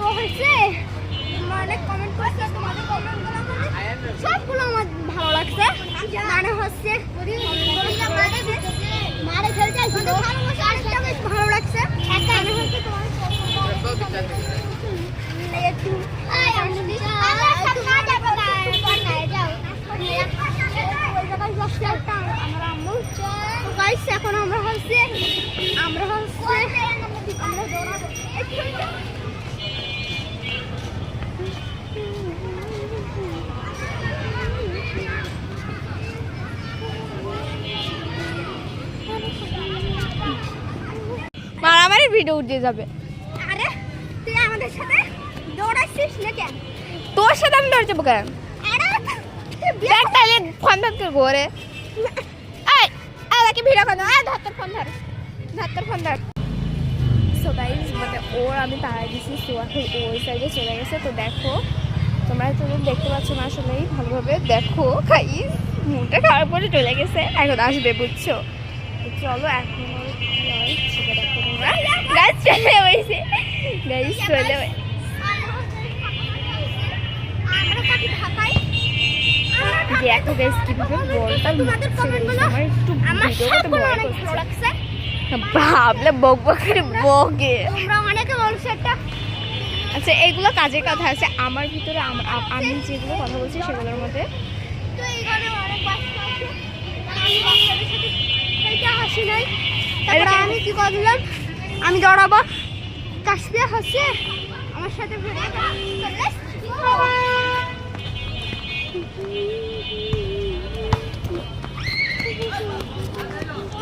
তো হয়েছে অনেক কমেন্ট করছে, তোমাদের কমেন্টগুলো সবগুলো আমার ভালো লাগছে। মানে হচ্ছে মারে খেলতে আরেকটা বেশ ভালো লাগছে। মানে হচ্ছে তোমার একটু এখন আমরা হচ্ছে মারামারি ভিডিও উঠে যাবে। আরে তুই আমাদের সাথে দৌড়াচ্ছিস না কেন? তোর সাথে আমি দৌড় যাবো কেন? আরে দেখ তাইলে ফোন ধর করে ঘরে এই আলাকে ভিডিও করো। ধর তোর ফোন ধর, তোর ফোন ধর। সো গাইস মানে ওর আমি তাড়াই দিছি, সো এখন ওই সাইডে চলে গেছে। তো দেখো তোমরা তো দেখতে পাচ্ছ না আসলেই ভালোভাবে, দেখো গাইস মুখটা খারাপ করে চলে গেছে, এখন আসবে বুঝছো। তো চলো এখন ওর কি হয় সেটা দেখো তোমরা। গাইস চলে হয়েছে, গাইস চলে দেখো গাইস কিভাবে বলটা তোমাদের কমেন্টগুলো আমার একটু আমার ভিডিওটা সবগুলো বড় অনেক করছে। ভালো লাগছে। ভাবলে বক বক করে বকে। তোমরা অনেকে বলছো একটা আচ্ছা এগুলো কাজের কথা আছে, আমার ভিতরে আমি যেগুলো কথা বলছি সেগুলোর মধ্যে তো এইখানে অনেক বাচ্চা আছে, আমি বাচ্চাদের সাথে খেলতে হাসি নাই। তারপরে আমি কি করলাম, আমি দৌড়াবো কাশপিয়া হচ্ছে আমার সাথে ভিডিও